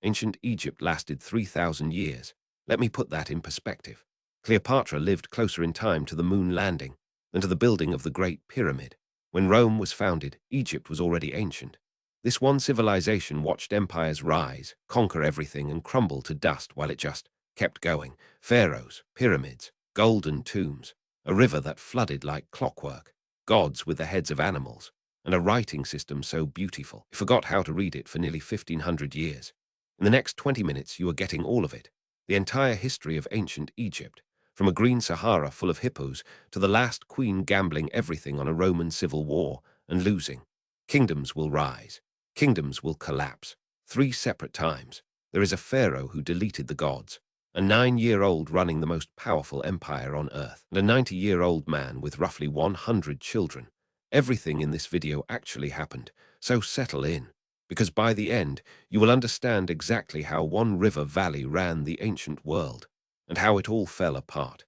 Ancient Egypt lasted 3,000 years. Let me put that in perspective. Cleopatra lived closer in time to the moon landing than to the building of the Great Pyramid. When Rome was founded, Egypt was already ancient. This one civilization watched empires rise, conquer everything, and crumble to dust while it just kept going. Pharaohs, pyramids, golden tombs, a river that flooded like clockwork, gods with the heads of animals, and a writing system so beautiful you forgot how to read it for nearly 1,500 years. In the next 20 minutes, you are getting all of it. The entire history of ancient Egypt, from a green Sahara full of hippos to the last queen gambling everything on a Roman civil war and losing. Kingdoms will rise. Kingdoms will collapse. 3 separate times. There is a pharaoh who deleted the gods, a 9-year-old running the most powerful empire on earth, and a 90-year-old man with roughly 100 children. Everything in this video actually happened, so settle in, because by the end, you will understand exactly how one river valley ran the ancient world, and how it all fell apart.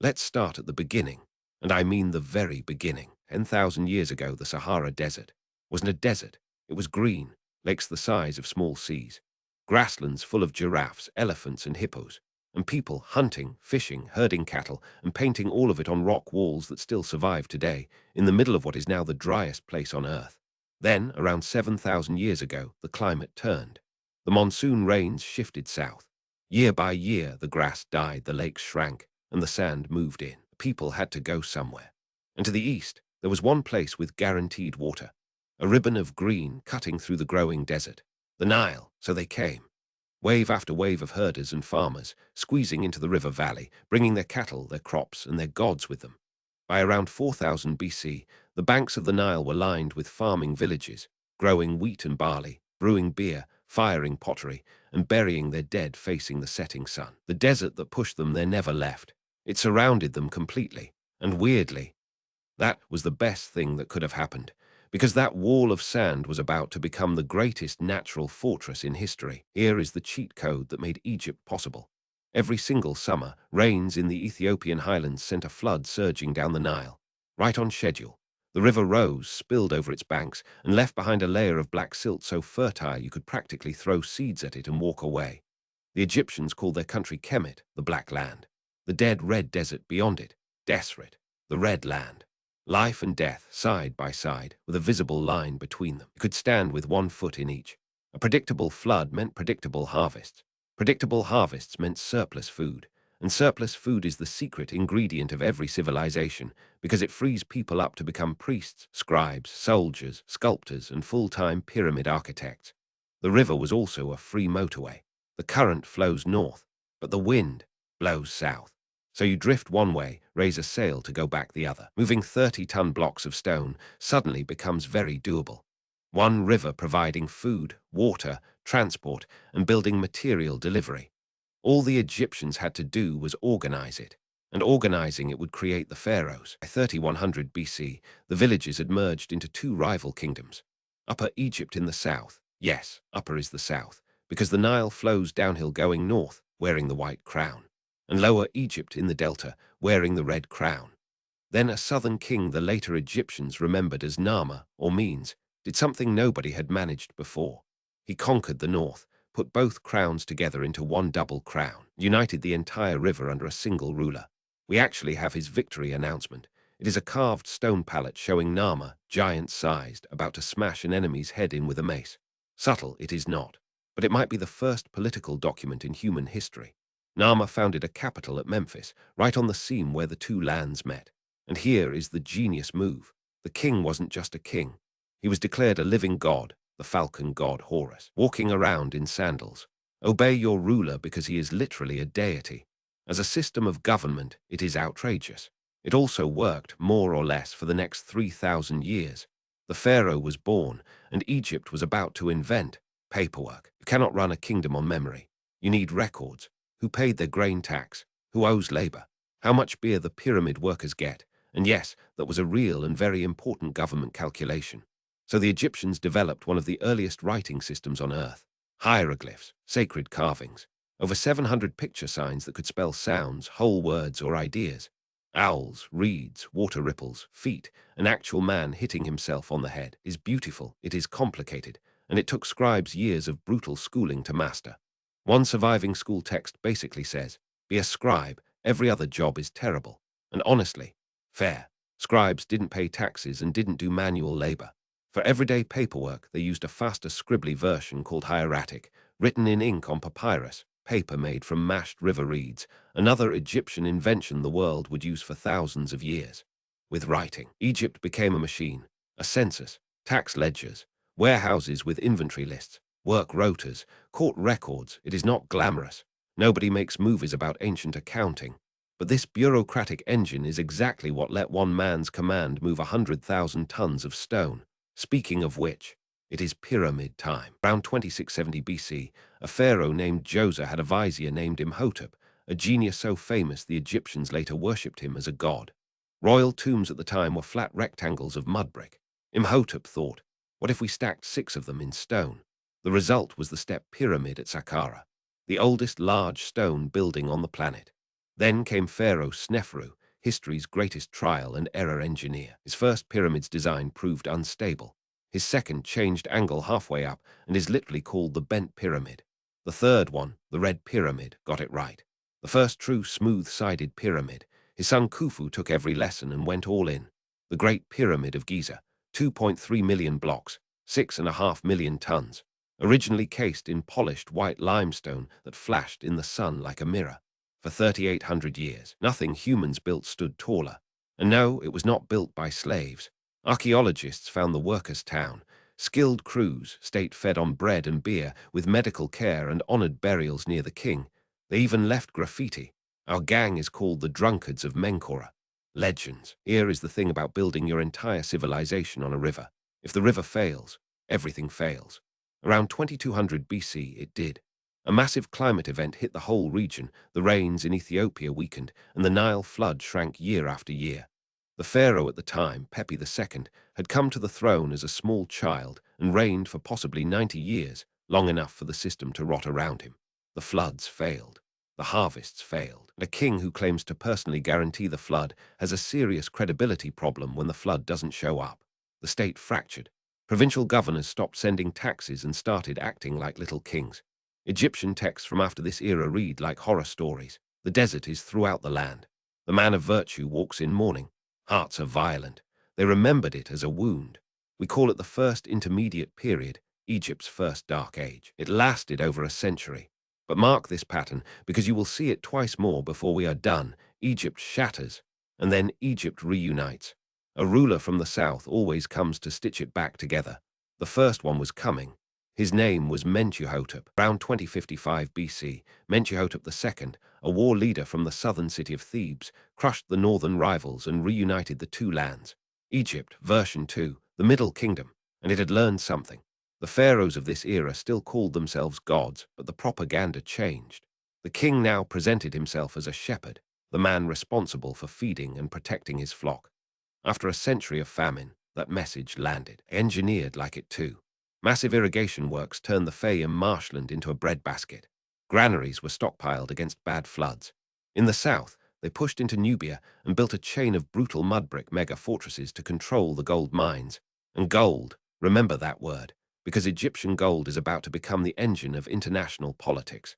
Let's start at the beginning, and I mean the very beginning. 10,000 years ago, the Sahara Desert wasn't a desert. It was green, lakes the size of small seas, grasslands full of giraffes, elephants, and hippos, and people hunting, fishing, herding cattle, and painting all of it on rock walls that still survive today, in the middle of what is now the driest place on Earth. Then, around 7,000 years ago, the climate turned. The monsoon rains shifted south. Year by year, the grass died, the lakes shrank, and the sand moved in. People had to go somewhere. And to the east, there was one place with guaranteed water, a ribbon of green cutting through the growing desert, the Nile. So they came. Wave after wave of herders and farmers, squeezing into the river valley, bringing their cattle, their crops, and their gods with them. By around 4000 BC, the banks of the Nile were lined with farming villages, growing wheat and barley, brewing beer, firing pottery, and burying their dead facing the setting sun. The desert that pushed them there never left. It surrounded them completely, and weirdly. That was the best thing that could have happened, because that wall of sand was about to become the greatest natural fortress in history. Here is the cheat code that made Egypt possible. Every single summer, rains in the Ethiopian highlands sent a flood surging down the Nile, right on schedule. The river rose, spilled over its banks, and left behind a layer of black silt so fertile you could practically throw seeds at it and walk away. The Egyptians called their country Kemet, the Black Land. The dead red desert beyond it, Deseret, the Red Land. Life and death, side by side, with a visible line between them. You could stand with 1 foot in each. A predictable flood meant predictable harvests. Predictable harvests meant surplus food. And surplus food is the secret ingredient of every civilization, because it frees people up to become priests, scribes, soldiers, sculptors, and full-time pyramid architects. The river was also a free motorway. The current flows north, but the wind blows south. So you drift one way, raise a sail to go back the other. Moving 30-ton blocks of stone suddenly becomes very doable. One river providing food, water, transport, and building material delivery. All the Egyptians had to do was organize it, and organizing it would create the pharaohs. By 3100 BC, the villages had merged into 2 rival kingdoms. Upper Egypt in the south. Yes, upper is the south, because the Nile flows downhill going north, wearing the white crown. And Lower Egypt in the delta, wearing the red crown. Then a southern king the later Egyptians remembered as Nama, or means, did something nobody had managed before. He conquered the north, put both crowns together into one double crown, united the entire river under a single ruler. We actually have his victory announcement. It is a carved stone pallet showing Nama, giant-sized, about to smash an enemy's head in with a mace. Subtle it is not, but it might be the first political document in human history. Nama founded a capital at Memphis, right on the seam where the 2 lands met. And here is the genius move. The king wasn't just a king. He was declared a living god, the falcon god Horus, walking around in sandals. Obey your ruler because he is literally a deity. As a system of government, it is outrageous. It also worked, more or less, for the next 3,000 years. The pharaoh was born, and Egypt was about to invent paperwork. You cannot run a kingdom on memory. You need records. Who paid their grain tax? Who owes labor? How much beer the pyramid workers get? And yes, that was a real and very important government calculation. So the Egyptians developed one of the earliest writing systems on Earth. Hieroglyphs, sacred carvings. Over 700 picture signs that could spell sounds, whole words, or ideas. Owls, reeds, water ripples, feet, an actual man hitting himself on the head. Is beautiful, it is complicated, and it took scribes years of brutal schooling to master. One surviving school text basically says, "Be a scribe, every other job is terrible." And honestly, fair. Scribes didn't pay taxes and didn't do manual labor. For everyday paperwork, they used a faster scribbly version called hieratic, written in ink on papyrus, paper made from mashed river reeds, another Egyptian invention the world would use for thousands of years. With writing, Egypt became a machine, a census, tax ledgers, warehouses with inventory lists, work rotas, court records. It is not glamorous. Nobody makes movies about ancient accounting. But this bureaucratic engine is exactly what let one man's command move 100,000 tons of stone. Speaking of which, it is pyramid time. Around 2670 BC, a pharaoh named Djoser had a vizier named Imhotep, a genius so famous the Egyptians later worshipped him as a god. Royal tombs at the time were flat rectangles of mud brick. Imhotep thought, what if we stacked 6 of them in stone? The result was the step pyramid at Saqqara, the oldest large stone building on the planet. Then came Pharaoh Sneferu, history's greatest trial and error engineer. His first pyramid's design proved unstable. His second changed angle halfway up and is literally called the bent pyramid. The third one, the red pyramid, got it right. The first true smooth-sided pyramid. His son Khufu took every lesson and went all in. The Great Pyramid of Giza, 2.3 million blocks, 6.5 million tons, originally cased in polished white limestone that flashed in the sun like a mirror. For 3,800 years, nothing humans built stood taller. And no, it was not built by slaves. Archaeologists found the workers' town, skilled crews, state-fed on bread and beer, with medical care and honored burials near the king. They even left graffiti. Our gang is called the Drunkards of Menkora. Legends. Here is the thing about building your entire civilization on a river. If the river fails, everything fails. Around 2200 BC, it did. A massive climate event hit the whole region, the rains in Ethiopia weakened, and the Nile flood shrank year after year. The pharaoh at the time, Pepi II, had come to the throne as a small child and reigned for possibly 90 years, long enough for the system to rot around him. The floods failed. The harvests failed. And a king who claims to personally guarantee the flood has a serious credibility problem when the flood doesn't show up. The state fractured. Provincial governors stopped sending taxes and started acting like little kings. Egyptian texts from after this era read like horror stories. The desert is throughout the land. The man of virtue walks in mourning. Hearts are violent. They remembered it as a wound. We call it the first intermediate period, Egypt's first dark age. It lasted over a century. But mark this pattern, because you will see it twice more before we are done. Egypt shatters, and then Egypt reunites. A ruler from the south always comes to stitch it back together. The first one was coming. His name was Mentuhotep. Around 2055 BC, Mentuhotep II, a war leader from the southern city of Thebes, crushed the northern rivals and reunited the two lands. Egypt, version 2, the Middle Kingdom, and it had learned something. The pharaohs of this era still called themselves gods, but the propaganda changed. The king now presented himself as a shepherd, the man responsible for feeding and protecting his flock. After a century of famine, that message landed, engineered like it too. Massive irrigation works turned the Fayum marshland into a breadbasket. Granaries were stockpiled against bad floods. In the south, they pushed into Nubia and built a chain of brutal mud brick mega-fortresses to control the gold mines. And gold, remember that word, because Egyptian gold is about to become the engine of international politics.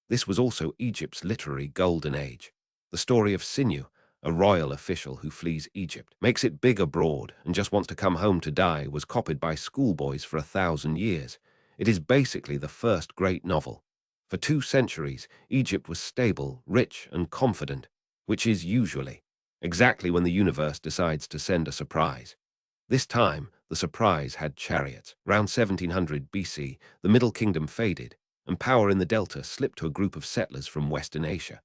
This was also Egypt's literary golden age. The story of Sinew, a royal official who flees Egypt, makes it big abroad and just wants to come home to die, was copied by schoolboys for 1,000 years. It is basically the first great novel. For 2 centuries, Egypt was stable, rich, and confident, which is usually exactly when the universe decides to send a surprise. This time, the surprise had chariots. Around 1700 BC, the Middle Kingdom faded, and power in the Delta slipped to a group of settlers from Western Asia.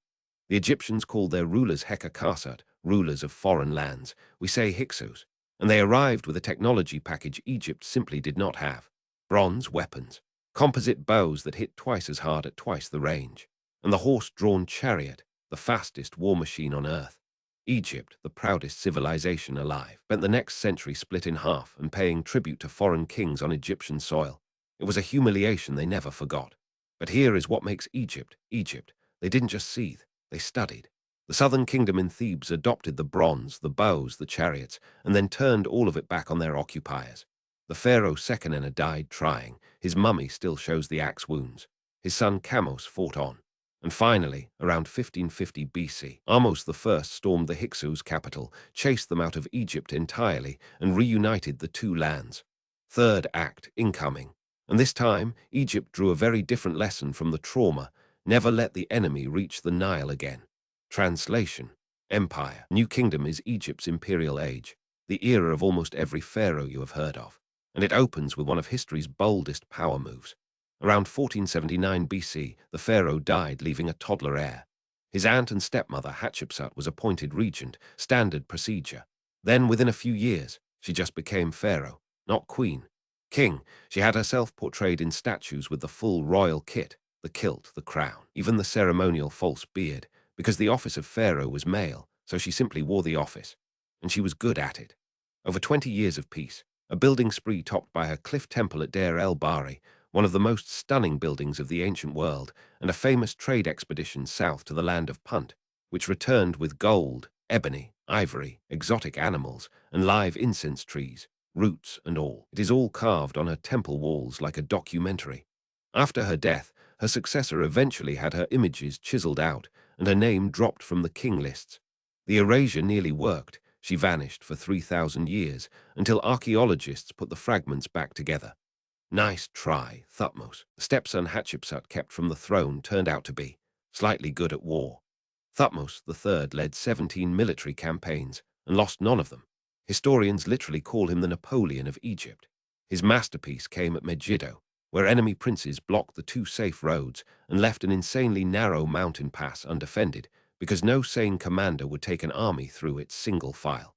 The Egyptians called their rulers Hekakasat, rulers of foreign lands. We say Hyksos, and they arrived with a technology package Egypt simply did not have. Bronze weapons, composite bows that hit twice as hard at twice the range, and the horse-drawn chariot, the fastest war machine on Earth. Egypt, the proudest civilization alive, spent the next century split in half and paying tribute to foreign kings on Egyptian soil. It was a humiliation they never forgot. But here is what makes Egypt, Egypt. They didn't just seethe. They studied. The southern kingdom in Thebes adopted the bronze, the bows, the chariots, and then turned all of it back on their occupiers. The pharaoh Sekhonenna died trying. His mummy still shows the axe wounds. His son Kamos fought on. And finally, around 1550 BC, Ahmose I stormed the Hyksos' capital, chased them out of Egypt entirely, and reunited the two lands. Third act incoming. And this time, Egypt drew a very different lesson from the trauma: never let the enemy reach the Nile again. Translation: Empire. New Kingdom is Egypt's imperial age, the era of almost every pharaoh you have heard of. And it opens with one of history's boldest power moves. Around 1479 BC, the pharaoh died, leaving a toddler heir. His aunt and stepmother Hatshepsut was appointed regent, standard procedure. Then, within a few years, she just became pharaoh, not queen. King, she had herself portrayed in statues with the full royal kit, the kilt, the crown, even the ceremonial false beard, because the office of pharaoh was male, so she simply wore the office. And she was good at it. Over 20 years of peace, a building spree topped by her cliff temple at Deir el-Bahari, one of the most stunning buildings of the ancient world, and a famous trade expedition south to the land of Punt, which returned with gold, ebony, ivory, exotic animals, and live incense trees, roots and all. It is all carved on her temple walls like a documentary. After her death, her successor eventually had her images chiseled out, and her name dropped from the king lists. The erasure nearly worked. She vanished for 3,000 years, until archaeologists put the fragments back together. Nice try, Thutmose. The stepson Hatshepsut kept from the throne turned out to be slightly good at war. Thutmose III led 17 military campaigns and lost none of them. Historians literally call him the Napoleon of Egypt. His masterpiece came at Megiddo, where enemy princes blocked the two safe roads and left an insanely narrow mountain pass undefended, because no sane commander would take an army through its single file.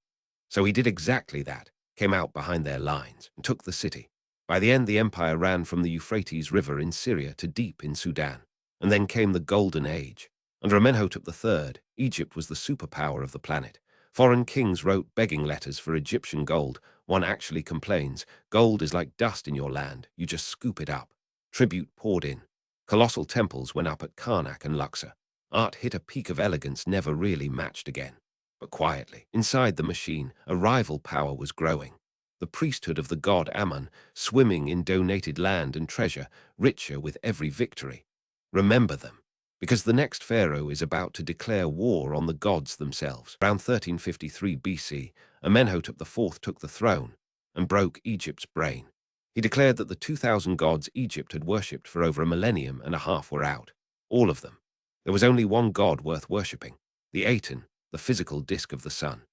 So he did exactly that, came out behind their lines, and took the city. By the end, the empire ran from the Euphrates River in Syria to deep in Sudan. And then came the Golden Age. Under Amenhotep III, Egypt was the superpower of the planet. Foreign kings wrote begging letters for Egyptian gold. One actually complains, "Gold is like dust in your land, you just scoop it up." Tribute poured in. Colossal temples went up at Karnak and Luxor. Art hit a peak of elegance never really matched again. But quietly, inside the machine, a rival power was growing. The priesthood of the god Ammon, swimming in donated land and treasure, richer with every victory. Remember them, because the next pharaoh is about to declare war on the gods themselves. Around 1353 BC, Amenhotep IV took the throne and broke Egypt's brain. He declared that the 2,000 gods Egypt had worshipped for over a millennium and a half were out. All of them. There was only one god worth worshipping, the Aten, the physical disk of the sun.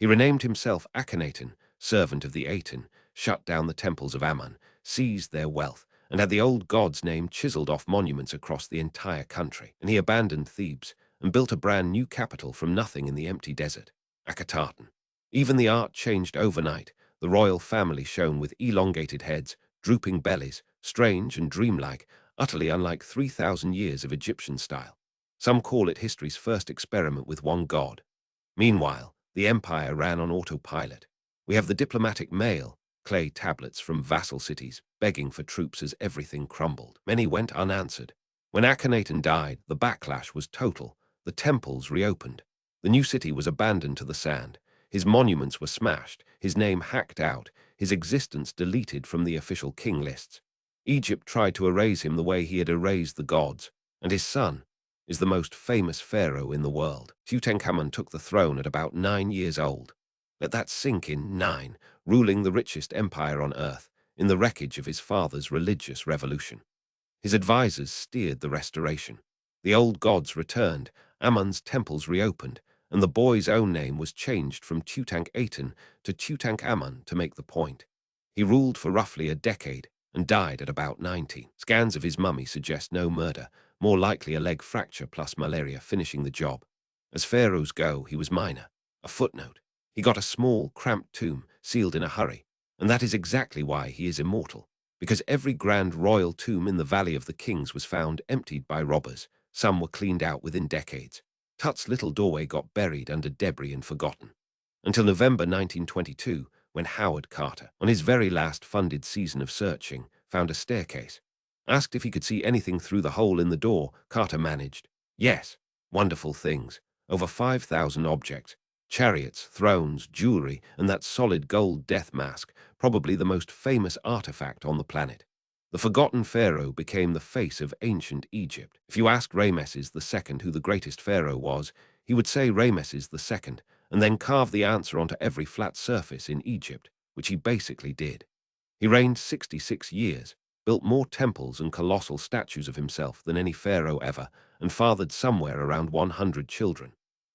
He renamed himself Akhenaten, servant of the Aten, shut down the temples of Ammon, seized their wealth, and had the old god's name chiseled off monuments across the entire country. And he abandoned Thebes and built a brand new capital from nothing in the empty desert, Akhetaten. Even the art changed overnight. The royal family shone with elongated heads, drooping bellies, strange and dreamlike, utterly unlike 3,000 years of Egyptian style. Some call it history's first experiment with one god. Meanwhile, the empire ran on autopilot. We have the diplomatic mail, clay tablets from vassal cities, begging for troops as everything crumbled. Many went unanswered. When Akhenaten died, the backlash was total. The temples reopened. The new city was abandoned to the sand. His monuments were smashed, his name hacked out, his existence deleted from the official king lists. Egypt tried to erase him the way he had erased the gods, and his son is the most famous pharaoh in the world. Tutankhamun took the throne at about 9 years old. Let that sink in. 9, ruling the richest empire on earth, in the wreckage of his father's religious revolution. His advisors steered the restoration. The old gods returned, Ammon's temples reopened, and the boy's own name was changed from Tutankhaten to Tutankhamun to make the point. He ruled for roughly a decade and died at about 90. Scans of his mummy suggest no murder, more likely a leg fracture plus malaria finishing the job. As pharaohs go, he was minor, a footnote. He got a small, cramped tomb, sealed in a hurry, and that is exactly why he is immortal, because every grand royal tomb in the Valley of the Kings was found emptied by robbers. Some were cleaned out within decades. Tut's little doorway got buried under debris and forgotten. Until November 1922, when Howard Carter, on his very last funded season of searching, found a staircase. Asked if he could see anything through the hole in the door, Carter managed. Yes, wonderful things. Over 5,000 objects. Chariots, thrones, jewelry, and that solid gold death mask, probably the most famous artifact on the planet. The forgotten pharaoh became the face of ancient Egypt. If you asked Ramesses II who the greatest pharaoh was, he would say Ramesses II, and then carve the answer onto every flat surface in Egypt, which he basically did. He reigned 66 years, built more temples and colossal statues of himself than any pharaoh ever, and fathered somewhere around 100 children.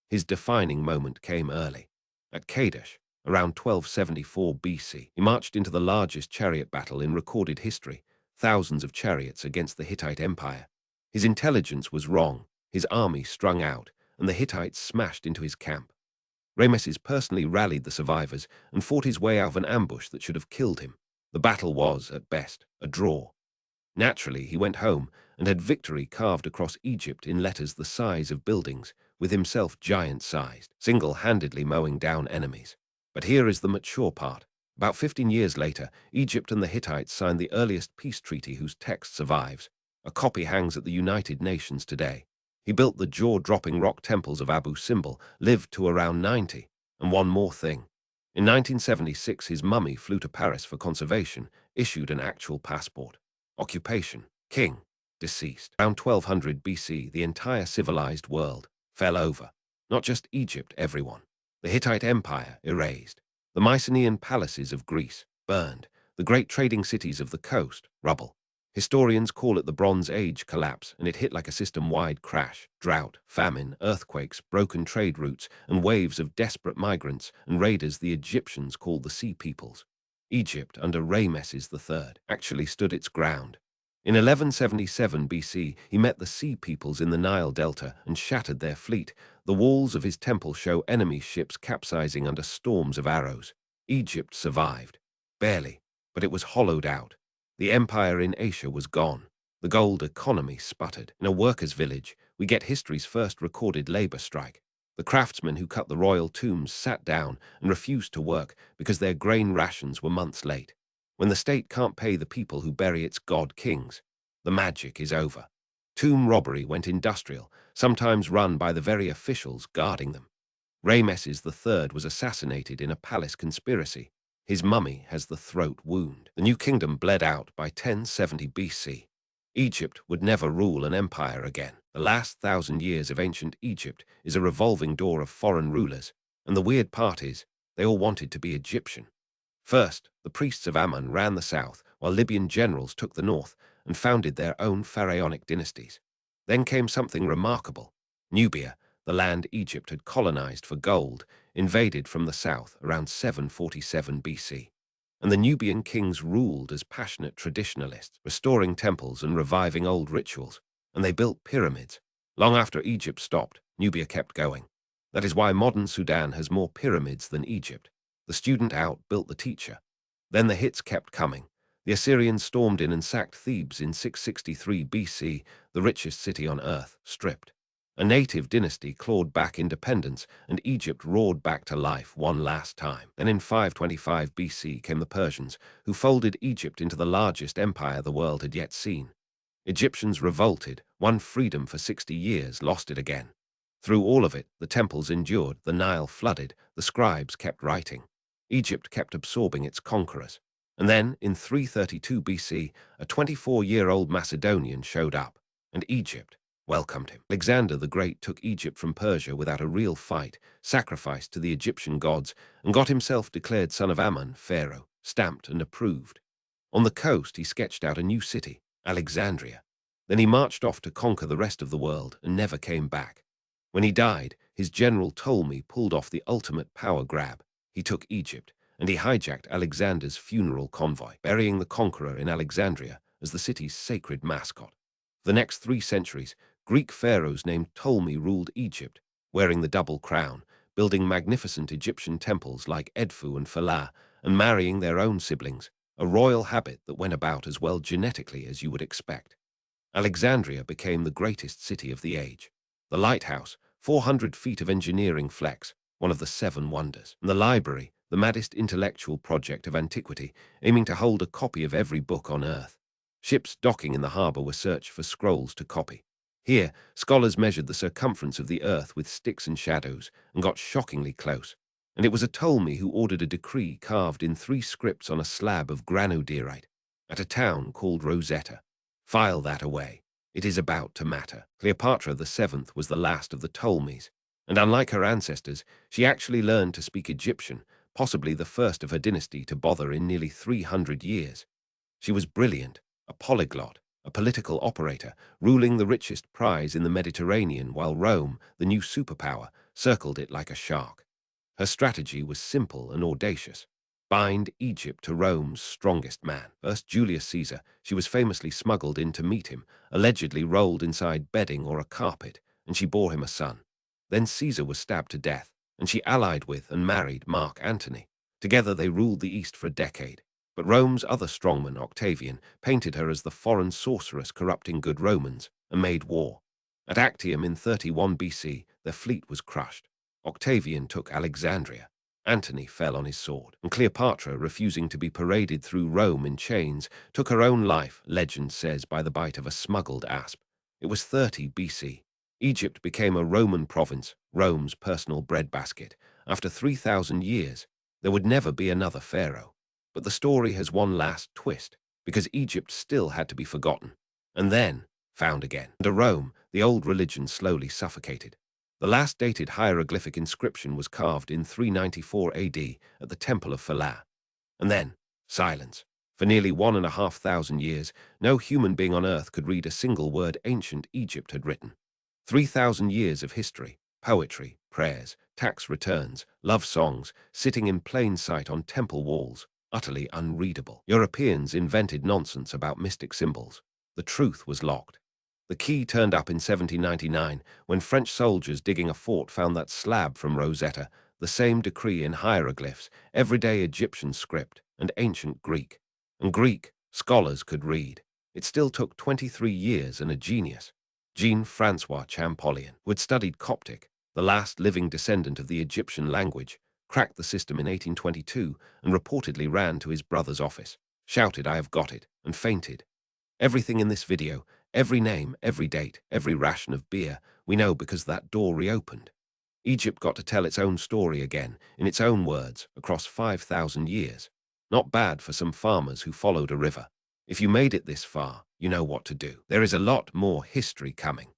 His defining moment came early. At Kadesh, around 1274 BC, he marched into the largest chariot battle in recorded history, thousands of chariots against the Hittite Empire. His intelligence was wrong, his army strung out, and the Hittites smashed into his camp. Ramesses personally rallied the survivors and fought his way out of an ambush that should have killed him. The battle was, at best, a draw. Naturally, he went home and had victory carved across Egypt in letters the size of buildings, with himself giant-sized, single-handedly mowing down enemies. But here is the mature part. About 15 years later, Egypt and the Hittites signed the earliest peace treaty whose text survives. A copy hangs at the United Nations today. He built the jaw-dropping rock temples of Abu Simbel, lived to around 90. And one more thing. In 1976, his mummy flew to Paris for conservation, issued an actual passport. Occupation, king, deceased. Around 1200 BC, the entire civilized world fell over. Not just Egypt, everyone. The Hittite Empire erased. The Mycenaean palaces of Greece burned. The great trading cities of the coast, rubble. Historians call it the Bronze Age collapse, and it hit like a system-wide crash. Drought, famine, earthquakes, broken trade routes, and waves of desperate migrants and raiders the Egyptians called the Sea Peoples. Egypt, under Ramesses III, actually stood its ground. In 1177 BC, he met the Sea Peoples in the Nile Delta and shattered their fleet. The walls of his temple show enemy ships capsizing under storms of arrows. Egypt survived. Barely, but it was hollowed out. The empire in Asia was gone. The gold economy sputtered. In a workers' village, we get history's first recorded labor strike. The craftsmen who cut the royal tombs sat down and refused to work because their grain rations were months late. When the state can't pay the people who bury its god-kings, the magic is over. Tomb robbery went industrial, sometimes run by the very officials guarding them. Ramesses III was assassinated in a palace conspiracy. His mummy has the throat wound. The new kingdom bled out by 1070 BC. Egypt would never rule an empire again. The last 1,000 years of ancient Egypt is a revolving door of foreign rulers, and the weird part is, they all wanted to be Egyptian. First, the priests of Ammon ran the south, while Libyan generals took the north and founded their own pharaonic dynasties. Then came something remarkable. Nubia, the land Egypt had colonized for gold, invaded from the south around 747 BC. And the Nubian kings ruled as passionate traditionalists, restoring temples and reviving old rituals. And they built pyramids. Long after Egypt stopped, Nubia kept going. That is why modern Sudan has more pyramids than Egypt. The student outbuilt the teacher. Then the hits kept coming. The Assyrians stormed in and sacked Thebes in 663 BC, the richest city on earth, stripped. A native dynasty clawed back independence, and Egypt roared back to life one last time. Then in 525 BC came the Persians, who folded Egypt into the largest empire the world had yet seen. Egyptians revolted, won freedom for 60 years, lost it again. Through all of it, the temples endured, the Nile flooded, the scribes kept writing. Egypt kept absorbing its conquerors. And then, in 332 BC, a 24-year-old Macedonian showed up, and Egypt welcomed him. Alexander the Great took Egypt from Persia without a real fight, sacrificed to the Egyptian gods, and got himself declared son of Ammon, pharaoh, stamped and approved. On the coast, he sketched out a new city, Alexandria. Then he marched off to conquer the rest of the world and never came back. When he died, his general Ptolemy pulled off the ultimate power grab. He took Egypt, and he hijacked Alexander's funeral convoy, burying the conqueror in Alexandria as the city's sacred mascot. For the next 3 centuries, Greek pharaohs named Ptolemy ruled Egypt, wearing the double crown, building magnificent Egyptian temples like Edfu and Philae, and marrying their own siblings, a royal habit that went about as well genetically as you would expect. Alexandria became the greatest city of the age. The lighthouse, 400 feet of engineering flex, one of the 7 wonders. And the library, the maddest intellectual project of antiquity, aiming to hold a copy of every book on earth. Ships docking in the harbor were searched for scrolls to copy. Here, scholars measured the circumference of the earth with sticks and shadows and got shockingly close. And it was a Ptolemy who ordered a decree carved in 3 scripts on a slab of granodiorite at a town called Rosetta. File that away. It is about to matter. Cleopatra the Seventh was the last of the Ptolemies, and unlike her ancestors, she actually learned to speak Egyptian, possibly the first of her dynasty to bother in nearly 300 years. She was brilliant, a polyglot, a political operator, ruling the richest prize in the Mediterranean while Rome, the new superpower, circled it like a shark. Her strategy was simple and audacious. Bind Egypt to Rome's strongest man. First Julius Caesar, she was famously smuggled in to meet him, allegedly rolled inside bedding or a carpet, and she bore him a son. Then Caesar was stabbed to death, and she allied with and married Mark Antony. Together they ruled the East for a decade. But Rome's other strongman, Octavian, painted her as the foreign sorceress corrupting good Romans, and made war. At Actium in 31 BC, their fleet was crushed. Octavian took Alexandria. Antony fell on his sword, and Cleopatra, refusing to be paraded through Rome in chains, took her own life, legend says, by the bite of a smuggled asp. It was 30 BC. Egypt became a Roman province, Rome's personal breadbasket. After 3,000 years, there would never be another pharaoh. But the story has one last twist, because Egypt still had to be forgotten, and then found again. Under Rome, the old religion slowly suffocated. The last dated hieroglyphic inscription was carved in 394 AD at the Temple of Philae. And then, silence. For nearly 1,500 years, no human being on earth could read a single word ancient Egypt had written. 3,000 years of history, poetry, prayers, tax returns, love songs, sitting in plain sight on temple walls, utterly unreadable. Europeans invented nonsense about mystic symbols. The truth was locked. The key turned up in 1799 when French soldiers digging a fort found that slab from Rosetta, the same decree in hieroglyphs, everyday Egyptian script, and ancient Greek. And Greek, scholars could read. It still took 23 years and a genius, Jean-Francois Champollion, who had studied Coptic, the last living descendant of the Egyptian language, cracked the system in 1822 and reportedly ran to his brother's office, shouted, "I have got it," and fainted. Everything in this video, every name, every date, every ration of beer, we know because that door reopened. Egypt got to tell its own story again, in its own words, across 5,000 years. Not bad for some farmers who followed a river. If you made it this far, you know what to do. There is a lot more history coming.